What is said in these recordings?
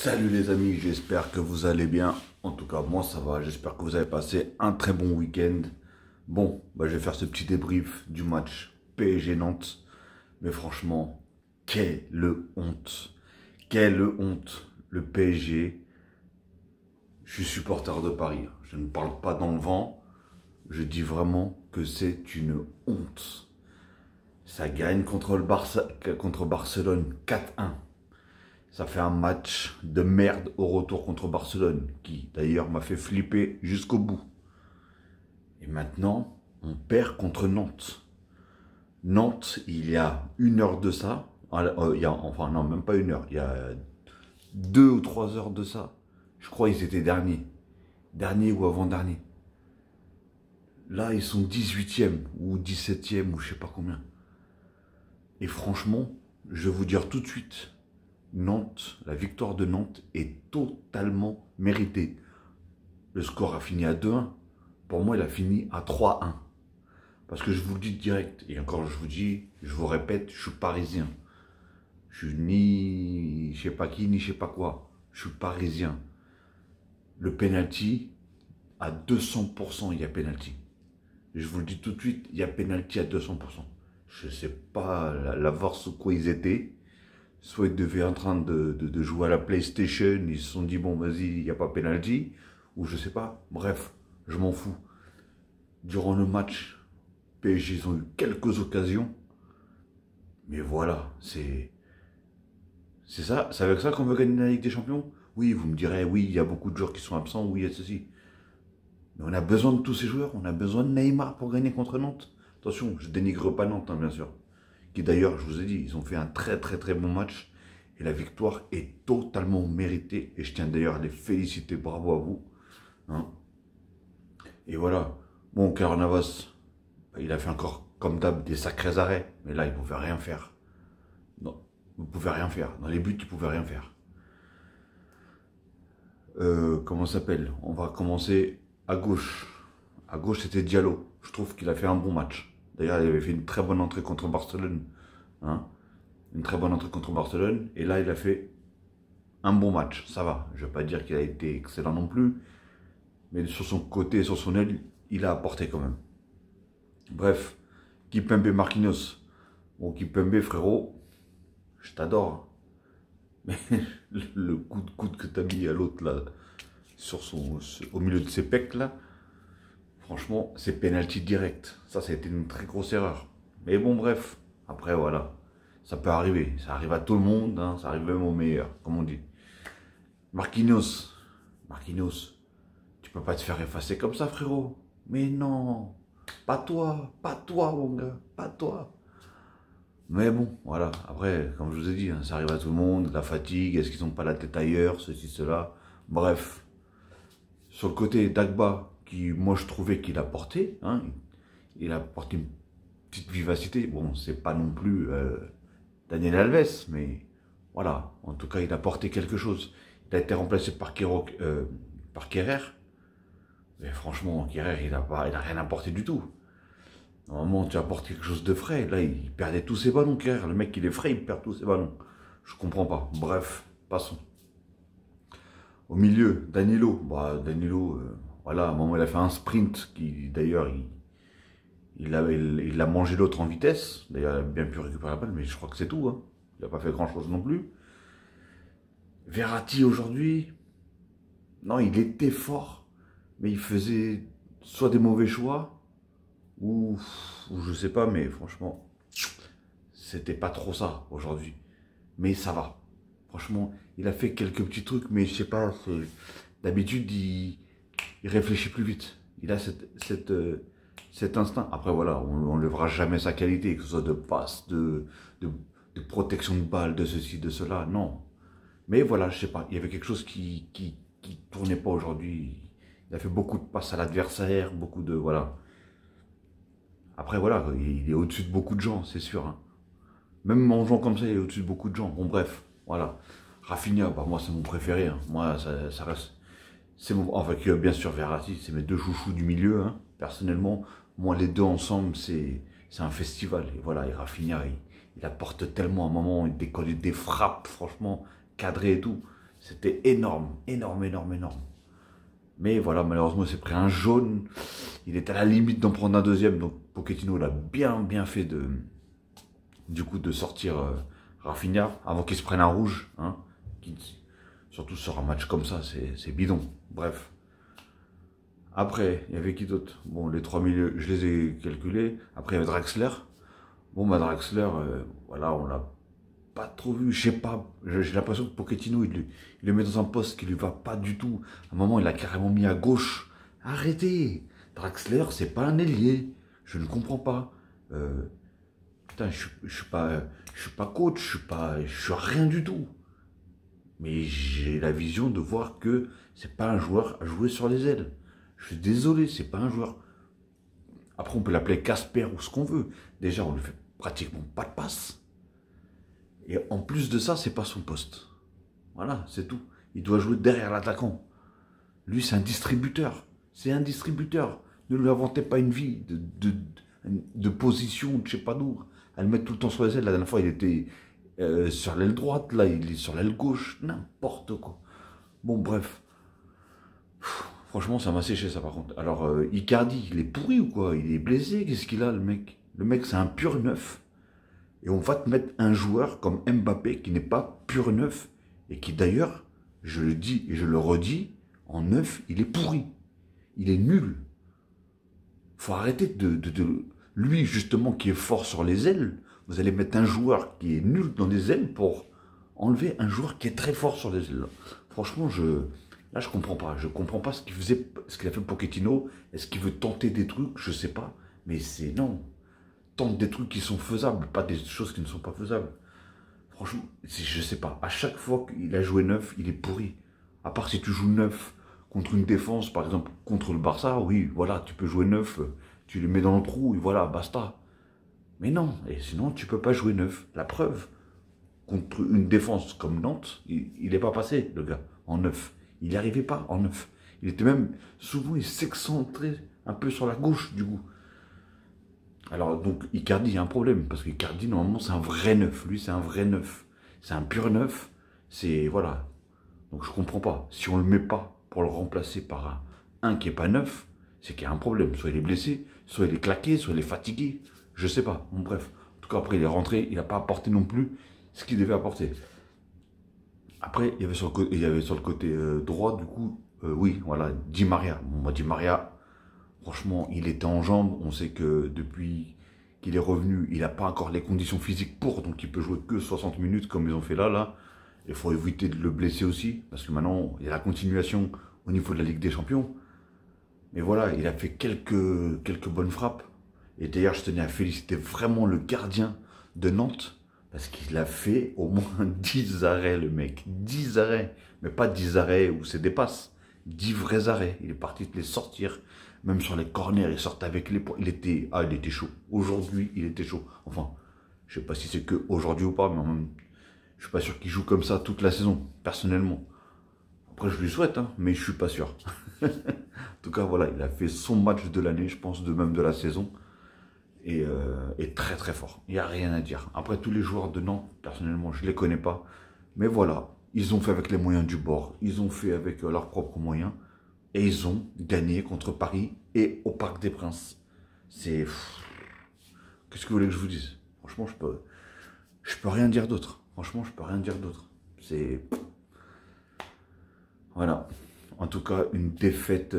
Salut les amis, j'espère que vous allez bien. En tout cas, moi ça va. J'espère que vous avez passé un très bon week-end. Bon, je vais faire ce petit débrief du match PSG Nantes. Mais franchement, quelle honte. Quelle honte. Le PSG, je suis supporter de Paris. Je ne parle pas dans le vent. Je dis vraiment que c'est une honte. Ça gagne contre le Barça, contre Barcelone 4-1. Ça fait un match de merde au retour contre Barcelone, qui d'ailleurs m'a fait flipper jusqu'au bout. Et maintenant, on perd contre Nantes. Nantes, il y a une heure de ça, enfin non, même pas une heure, il y a 2 ou 3 heures de ça, je crois qu'ils étaient derniers. Dernier ou avant-dernier. Là, ils sont 18e ou 17e ou je sais pas combien. Et franchement, je vais vous dire tout de suite, Nantes, la victoire de Nantes est totalement méritée. Le score a fini à 2-1. Pour moi, il a fini à 3-1. Parce que je vous le dis direct, et encore je vous dis, je vous répète, je suis parisien. Je suis ni je sais pas qui, ni je sais pas quoi. Je suis parisien. Le penalty, à 200%, il y a penalty. Je vous le dis tout de suite, il y a penalty à 200%. Je sais pas la force ou quoi ils étaient. Soit ils devaient en train de jouer à la PlayStation, ils se sont dit, bon, vas-y, il n'y a pas penalty, ou je sais pas. Bref, je m'en fous. Durant le match, PSG, ils ont eu quelques occasions, mais voilà, c'est ça, c'est avec ça qu'on veut gagner la Ligue des Champions. Oui, vous me direz, oui, il y a beaucoup de joueurs qui sont absents, oui, il y a ceci. Mais on a besoin de tous ces joueurs, on a besoin de Neymar pour gagner contre Nantes. Attention, je dénigre pas Nantes, hein, bien sûr. Qui d'ailleurs, je vous ai dit, ils ont fait un très très très bon match. Et la victoire est totalement méritée. Et je tiens d'ailleurs à les féliciter, bravo à vous. Hein. Et voilà. Bon, Keylor Navas, il a fait encore, comme d'hab, des sacrés arrêts. Mais là, il ne pouvait rien faire. Non, vous ne pouvez rien faire. Dans les buts, il ne pouvait rien faire. Comment ça s'appelle? On va commencer à gauche. À gauche, c'était Diallo. Je trouve qu'il a fait un bon match. D'ailleurs, il avait fait une très bonne entrée contre Barcelone. Hein, une très bonne entrée contre Barcelone. Et là, il a fait un bon match. Ça va. Je ne vais pas dire qu'il a été excellent non plus. Mais sur son côté, sur son aile, il a apporté quand même. Bref. Kimpembe Marquinhos. Bon, Kimpembe, frérot, je t'adore. Mais le coup de coude que tu as mis à l'autre, là, au milieu de ses pecs, là, franchement, c'est penalty direct. Ça a été une très grosse erreur. Mais bon, bref. Après, voilà. Ça peut arriver. Ça arrive à tout le monde. Hein. Ça arrive même aux meilleurs, comme on dit. Marquinhos. Marquinhos. Tu peux pas te faire effacer comme ça, frérot. Mais non. Pas toi. Pas toi, mon gars. Pas toi. Mais bon, voilà. Après, comme je vous ai dit, hein, ça arrive à tout le monde. La fatigue. Est-ce qu'ils n'ont pas la tête ailleurs? Ceci, cela. Bref. Sur le côté d'Agba, qui, moi, je trouvais qu'il a porté. Hein, il a porté une petite vivacité. Bon, c'est pas non plus Daniel Alves, mais voilà. En tout cas, il a porté quelque chose. Il a été remplacé par Kerrer. Mais franchement, Kerrer, il n'a rien apporté du tout. Normalement, tu apportes quelque chose de frais. Là, il perdait tous ses ballons, Kerrer. Le mec, il est frais, il perd tous ses ballons. Je comprends pas. Bref, passons. Au milieu, Danilo. Danilo, voilà, à un moment, il a fait un sprint qui, d'ailleurs, il a mangé l'autre en vitesse. D'ailleurs, il a bien pu récupérer la balle, mais je crois que c'est tout. Hein. Il n'a pas fait grand-chose non plus. Verratti, aujourd'hui, non, il était fort, mais il faisait soit des mauvais choix, ou je sais pas, mais franchement, c'était pas trop ça aujourd'hui. Mais ça va. Franchement, il a fait quelques petits trucs, mais je sais pas, d'habitude, il réfléchit plus vite. Il a cet instinct. Après, voilà, on ne lèvera jamais sa qualité, que ce soit de passe, de protection de balle, de ceci, de cela, non. Mais voilà, je sais pas, il y avait quelque chose qui tournait pas aujourd'hui. Il a fait beaucoup de passes à l'adversaire, beaucoup de, voilà. Après, voilà, il est au-dessus de beaucoup de gens, c'est sûr. Hein. Même en jouant comme ça, il est au-dessus de beaucoup de gens. Bon, bref, voilà. Rafinha, moi, c'est mon préféré. Hein. Moi, ça reste... Enfin, bien sûr, Verratti, c'est mes deux chouchous du milieu. Hein. Personnellement, moi, les deux ensemble, c'est un festival. Et voilà, et Rafinha, il apporte tellement à un moment, il décolle des frappes, franchement, cadrées et tout. C'était énorme, énorme, énorme, énorme. Mais voilà, malheureusement, il s'est pris un jaune. Il était à la limite d'en prendre un deuxième. Donc Pochettino l'a bien fait du coup de sortir Rafinha avant qu'il se prenne un rouge. Hein, surtout sur un match comme ça, c'est bidon. Bref. Après, il y avait qui d'autre? Bon, les 3 milieux, je les ai calculés. Après, il y avait Draxler. Bon, bah Draxler, voilà, on l'a pas trop vu. Je sais pas, j'ai l'impression que Pochettino, il le met dans un poste qui lui va pas du tout. À un moment, il l'a carrément mis à gauche. Arrêtez! Draxler, c'est pas un ailier. Je ne comprends pas. Putain, je suis pas coach, je suis rien du tout. Mais j'ai la vision de voir que c'est pas un joueur à jouer sur les ailes. Je suis désolé, c'est pas un joueur. Après, on peut l'appeler Casper ou ce qu'on veut. Déjà, on lui fait pratiquement pas de passe. Et en plus de ça, c'est pas son poste. Voilà, c'est tout. Il doit jouer derrière l'attaquant. Lui, c'est un distributeur. C'est un distributeur. Ne lui inventez pas une vie de position, de je sais pas d'où. À le mettre tout le temps sur les ailes. La dernière fois, il était sur l'aile droite. Là, il est sur l'aile gauche. N'importe quoi. Bon, bref. Franchement, ça m'a séché ça par contre. Alors, Icardi, il est pourri ou quoi? Il est blessé, qu'est-ce qu'il a le mec? Le mec, c'est un pur neuf. Et on va te mettre un joueur comme Mbappé qui n'est pas pur neuf. Et qui d'ailleurs, je le dis et je le redis, en neuf, il est pourri. Il est nul. Faut arrêter lui, justement, qui est fort sur les ailes, vous allez mettre un joueur qui est nul dans les ailes pour enlever un joueur qui est très fort sur les ailes. Franchement, là, je comprends pas. Je comprends pas ce qu'il a fait Pochettino. Est-ce qu'il veut tenter des trucs? Je sais pas. Mais c'est non. Tente des trucs qui sont faisables, pas des choses qui ne sont pas faisables. Franchement, je sais pas. À chaque fois qu'il a joué neuf, il est pourri. À part si tu joues neuf contre une défense, par exemple, contre le Barça, oui, voilà, tu peux jouer neuf, tu le mets dans le trou, et voilà, basta. Mais non, et sinon, tu peux pas jouer neuf. La preuve, contre une défense comme Nantes, il n'est pas passé, le gars, en neuf. Il n'y arrivait pas en neuf. Il était même, souvent, il s'excentrait un peu sur la gauche, du coup. Alors, donc, Icardi, il y a un problème, parce qu'Icardi, normalement, c'est un vrai neuf. Lui, c'est un vrai neuf. C'est un pur neuf. C'est, voilà. Donc, je comprends pas. Si on le met pas pour le remplacer par un qui est pas neuf, c'est qu'il y a un problème. Soit il est blessé, soit il est claqué, soit il est fatigué. Je sais pas. Bon, bref. En tout cas, après, il est rentré. Il n'a pas apporté non plus ce qu'il devait apporter. Après, il y avait sur le côté droit, du coup, oui, voilà, Di Maria. Bon, moi, Di Maria, franchement, il était en jambes. On sait que depuis qu'il est revenu, il n'a pas encore les conditions physiques pour, donc il peut jouer que 60 minutes comme ils ont fait là. Il faut éviter de le blesser aussi, parce que maintenant, il y a la continuation au niveau de la Ligue des Champions. Mais voilà, il a fait quelques bonnes frappes. Et d'ailleurs, je tenais à féliciter vraiment le gardien de Nantes, parce qu'il a fait au moins 10 arrêts, le mec. 10 arrêts. Mais pas 10 arrêts où c'est des passes. 10 vrais arrêts. Il est parti de les sortir. Même sur les corners, il sortait avec les poings. Il était chaud. Aujourd'hui, il était chaud. Enfin, je sais pas si c'est que aujourd'hui ou pas, mais même, je suis pas sûr qu'il joue comme ça toute la saison, personnellement. Après, je lui souhaite, hein, mais je suis pas sûr. En tout cas, voilà, il a fait son match de l'année, je pense, de même de la saison. Et très très fort. Il n'y a rien à dire. Après, tous les joueurs de Nantes, personnellement, je ne les connais pas. Mais voilà, ils ont fait avec les moyens du bord. Ils ont fait avec leurs propres moyens. Et ils ont gagné contre Paris et au Parc des Princes. C'est... Qu'est-ce que vous voulez que je vous dise? Franchement, je peux rien dire d'autre. Franchement, je peux rien dire d'autre. C'est... Voilà. En tout cas, une défaite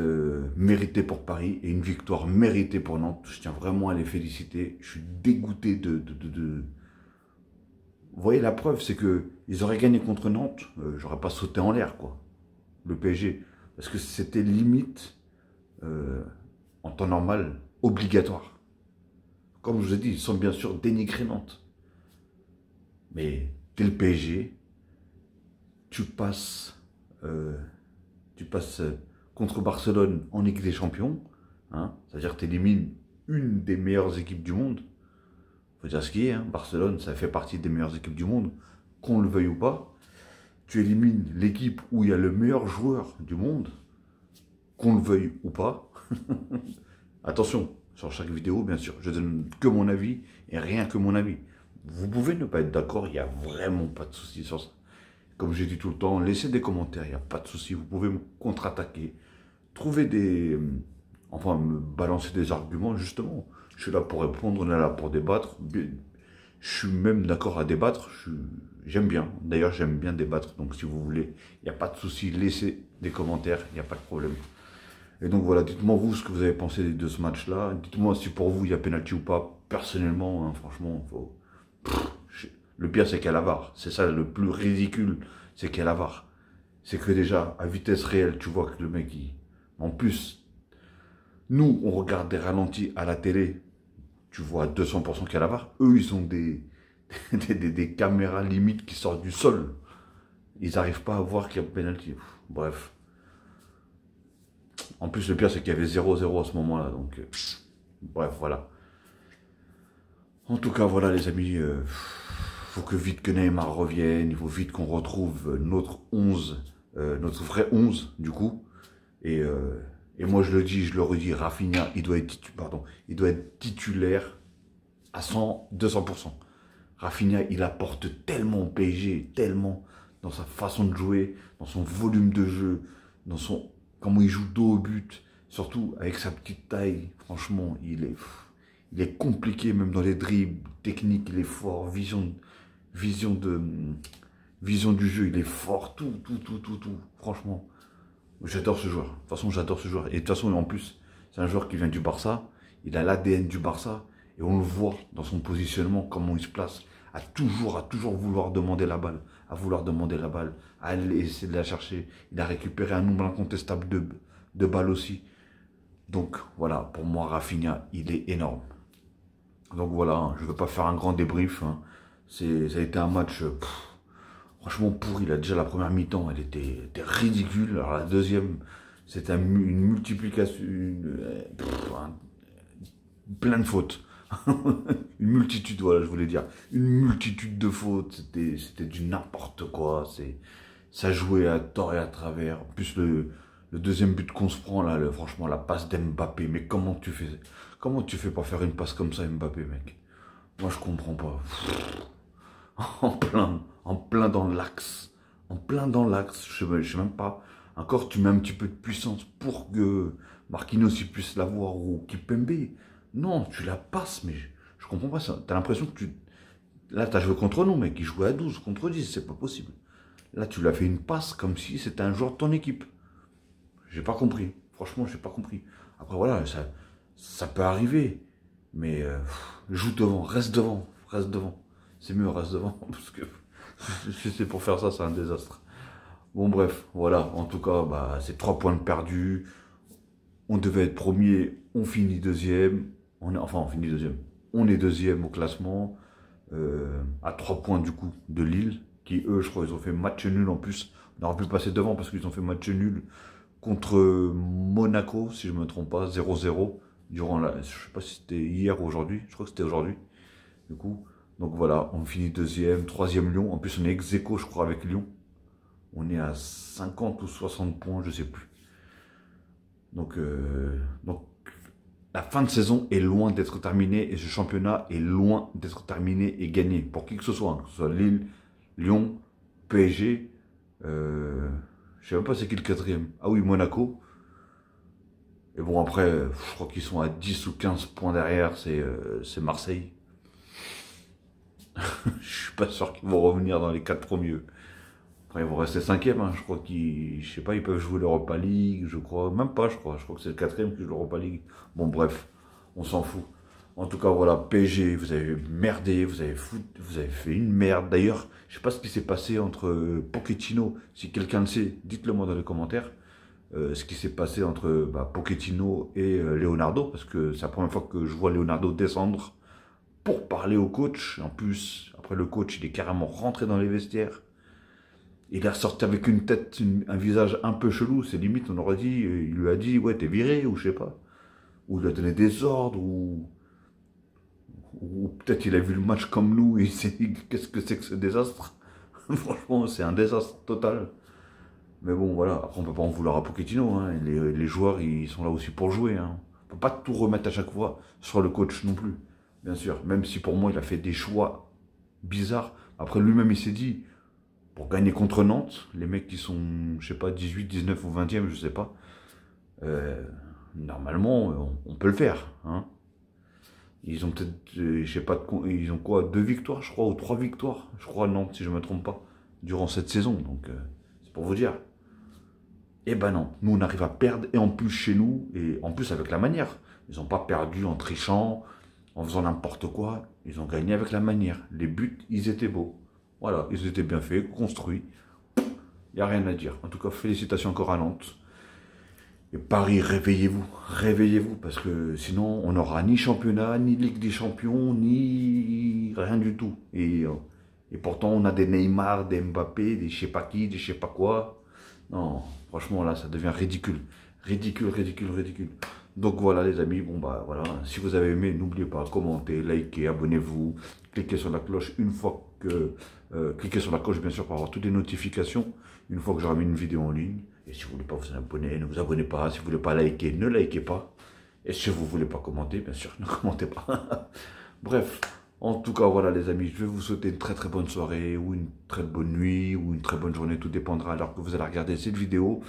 méritée pour Paris et une victoire méritée pour Nantes. Je tiens vraiment à les féliciter. Je suis dégoûté Vous voyez, la preuve, c'est que ils auraient gagné contre Nantes. J'aurais pas sauté en l'air, quoi. Le PSG. Parce que c'était limite, en temps normal, obligatoire. Comme je vous ai dit, ils sont bien sûr dénigrés Nantes. Mais t'es le PSG, tu passes contre Barcelone en Ligue des Champions, hein, c'est-à-dire que tu élimines une des meilleures équipes du monde. Faut dire ce qui est, hein, Barcelone, ça fait partie des meilleures équipes du monde, qu'on le veuille ou pas. Tu élimines l'équipe où il y a le meilleur joueur du monde, qu'on le veuille ou pas. Attention, sur chaque vidéo, bien sûr, je donne que mon avis et rien que mon avis. Vous pouvez ne pas être d'accord, il n'y a vraiment pas de souci sur ça. comme j'ai dit tout le temps, laissez des commentaires, il n'y a pas de souci. Vous pouvez me contre-attaquer, trouver des... enfin, me balancer des arguments, justement. Je suis là pour répondre, on est là pour débattre. Je suis même d'accord à débattre, j'aime bien. D'ailleurs, j'aime bien débattre, donc si vous voulez, il n'y a pas de souci, laissez des commentaires, il n'y a pas de problème. Et donc voilà, dites-moi vous ce que vous avez pensé de ce match-là. Dites-moi si pour vous il y a pénalty ou pas. Personnellement, hein, franchement, faut... le pire c'est qu'il y a la VAR. C'est ça le plus ridicule, c'est qu'il y a la VAR. C'est que déjà, à vitesse réelle, tu vois que le mec, en plus, nous, on regarde des ralentis à la télé. Tu vois à 200% qu'il y a la VAR. Eux, ils ont des caméras limites qui sortent du sol. Ils n'arrivent pas à voir qu'il y a pénalty. Bref. En plus, le pire, c'est qu'il y avait 0-0 à ce moment-là. Donc, bref, voilà. En tout cas, voilà, les amis. Faut que vite que Neymar revienne. Il faut vite qu'on retrouve notre 11. Notre vrai 11, du coup. Et moi, je le dis, je le redis, Rafinha, il doit être titulaire à 200%. Rafinha, il apporte tellement au PSG, tellement dans sa façon de jouer, dans son volume de jeu, dans son comment il joue dos au but, surtout avec sa petite taille. Franchement, il est compliqué même dans les dribbles, technique, il est fort, vision du jeu, il est fort, tout. Franchement, j'adore ce joueur. De toute façon, j'adore ce joueur. Et de toute façon, en plus, c'est un joueur qui vient du Barça. Il a l'ADN du Barça. Et on le voit dans son positionnement, comment il se place. À toujours vouloir demander la balle. À aller essayer de la chercher. Il a récupéré un nombre incontestable de balles aussi. Donc, voilà, pour moi, Rafinha, il est énorme. Donc voilà, hein, je ne veux pas faire un grand débrief. Hein. Ça a été un match... franchement pourri, là déjà la première mi-temps elle était ridicule, alors la deuxième c'était une multiplication, plein de fautes, une multitude, voilà je voulais dire, une multitude de fautes, c'était du n'importe quoi, ça jouait à tort et à travers, en plus le deuxième but qu'on se prend là, franchement la passe d'Mbappé, mais comment tu fais pour faire une passe comme ça Mbappé mec, moi je comprends pas. En plein dans l'axe. Je sais même pas. Encore, tu mets un petit peu de puissance pour que Marquinhos il puisse l'avoir ou Kimpembe. Non, tu la passes, mais je comprends pas ça. T'as l'impression que là, t'as joué contre nous, mec. Il jouait à 12 contre 10, c'est pas possible. Là, tu l'as fait une passe comme si c'était un joueur de ton équipe. J'ai pas compris. Franchement, j'ai pas compris. Après, voilà, ça peut arriver. Mais joue devant, reste devant. C'est mieux, reste devant, parce que si c'est pour faire ça, c'est un désastre. Bon, bref, voilà, en tout cas, bah, c'est 3 points de perdus. On devait être premier, on finit deuxième. On finit deuxième. On est deuxième au classement, à 3 points du coup de Lille, qui eux, je crois, ils ont fait match nul en plus. On aurait pu passer devant parce qu'ils ont fait match nul contre Monaco, si je ne me trompe pas, 0-0. Durant je ne sais pas si c'était hier ou aujourd'hui, je crois que c'était aujourd'hui, du coup. Donc voilà, on finit deuxième, troisième Lyon. En plus, on est ex-aequo, je crois, avec Lyon. On est à 50 ou 60 points, je ne sais plus. Donc, la fin de saison est loin d'être terminée et ce championnat est loin d'être terminé et gagné. Pour qui que ce soit, hein, que ce soit Lille, Lyon, PSG. Je ne sais même pas c'est qui le quatrième. Ah oui, Monaco. Et bon, après, je crois qu'ils sont à 10 ou 15 points derrière, c'est Marseille. Je suis pas sûr qu'ils vont revenir dans les 4 premiers. Après, ils vont rester 5e. Hein. Je crois je sais pas, ils peuvent jouer l'Europa League. Je crois, même pas, je crois. Je crois que c'est le 4e qui joue l'Europa League. Bon, bref, on s'en fout. En tout cas, voilà, PSG, vous avez merdé, vous avez fait une merde. D'ailleurs, je sais pas ce qui s'est passé entre Pochettino. Si quelqu'un le sait, dites-le moi dans les commentaires. Ce qui s'est passé entre Pochettino et Leonardo. Parce que c'est la première fois que je vois Leonardo descendre pour parler au coach. En plus, après le coach, il est carrément rentré dans les vestiaires. Il est ressorti avec une tête, un visage un peu chelou. C'est limite, on aurait dit, il lui a dit, ouais, t'es viré, ou je sais pas. Ou il lui a donné des ordres, ou peut-être il a vu le match comme nous, et il s'est dit, qu'est-ce que c'est que ce désastre? Franchement, c'est un désastre total. Mais bon, voilà, après on peut pas en vouloir à Pochettino. Hein. Les joueurs, ils sont là aussi pour jouer. Hein. On peut pas tout remettre à chaque fois sur le coach non plus. Bien sûr, même si pour moi il a fait des choix bizarres. Après lui-même il s'est dit, pour gagner contre Nantes. Les mecs qui sont, je sais pas, 18, 19 ou 20e, je sais pas. Normalement, on peut le faire. Hein. Ils ont peut-être, je sais pas, ils ont quoi, 2 victoires, je crois, ou 3 victoires, je crois, Nantes, si je ne me trompe pas, durant cette saison. Donc, c'est pour vous dire. Eh ben non, nous on arrive à perdre, et en plus chez nous, et en plus avec la manière. Ils n'ont pas perdu en trichant, en faisant n'importe quoi. Ils ont gagné avec la manière. Les buts, ils étaient beaux. Voilà, ils étaient bien faits, construits. Il n'y a rien à dire. En tout cas, félicitations encore à Nantes. Et Paris, réveillez-vous. Réveillez-vous, parce que sinon, on n'aura ni championnat, ni Ligue des Champions, ni rien du tout. Et pourtant, on a des Neymar, des Mbappé, des je sais pas qui, des je sais pas quoi. Non, franchement, là, ça devient ridicule. Ridicule, ridicule, ridicule. Donc voilà, les amis, bon, bah voilà. Si vous avez aimé, n'oubliez pas, commentez, likez, abonnez-vous, cliquez sur la cloche une fois que... cliquez sur la cloche, bien sûr, pour avoir toutes les notifications, une fois que j'aurai mis une vidéo en ligne. Et si vous ne voulez pas vous abonner, ne vous abonnez pas. Si vous ne voulez pas liker, ne likez pas. Et si vous ne voulez pas commenter, bien sûr, ne commentez pas. Bref, en tout cas, voilà les amis, je vais vous souhaiter une très très bonne soirée, ou une très bonne nuit, ou une très bonne journée, tout dépendra alors que vous allez regarder cette vidéo.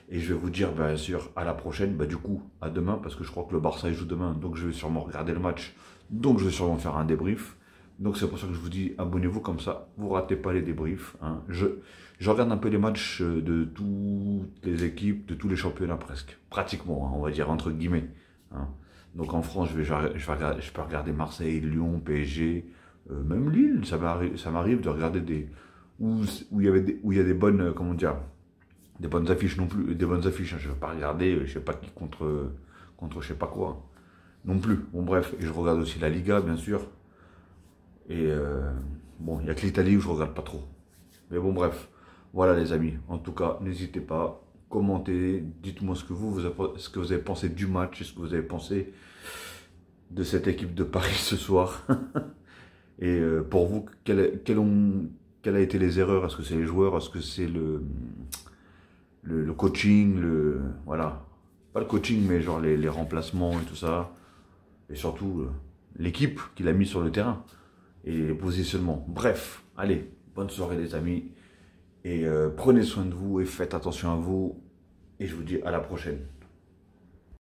Et je vais vous dire, bien sûr, à la prochaine, bah, du coup, à demain, parce que je crois que le Barça il joue demain, donc je vais sûrement regarder le match, donc je vais sûrement faire un débrief. Donc c'est pour ça que je vous dis, abonnez-vous comme ça, vous ne ratez pas les débriefs. Hein. Je regarde un peu les matchs de toutes les équipes, de tous les championnats presque, pratiquement, hein, on va dire entre guillemets. Hein. Donc en France, je peux regarder Marseille, Lyon, PSG, même Lille. Ça m'arrive de regarder où il y a des bonnes, comment dire, des bonnes affiches non plus, des bonnes affiches. Hein. Je ne vais pas regarder, je sais pas qui contre je sais pas quoi non plus. Bon bref, et je regarde aussi la Liga bien sûr. Et bon, il n'y a que l'Italie où je regarde pas trop. Mais bon bref, voilà les amis. En tout cas, n'hésitez pas. Commentez, dites-moi ce que vous avez pensé du match, ce que vous avez pensé de cette équipe de Paris ce soir. Et pour vous, quelles a été les erreurs? Est-ce que c'est les joueurs? Est-ce que c'est le coaching? Voilà. Pas le coaching, mais genre les remplacements et tout ça. Et surtout, l'équipe qu'il a mis sur le terrain. Et les positionnements. Bref, allez, bonne soirée les amis. Et prenez soin de vous et faites attention à vous. Et je vous dis à la prochaine.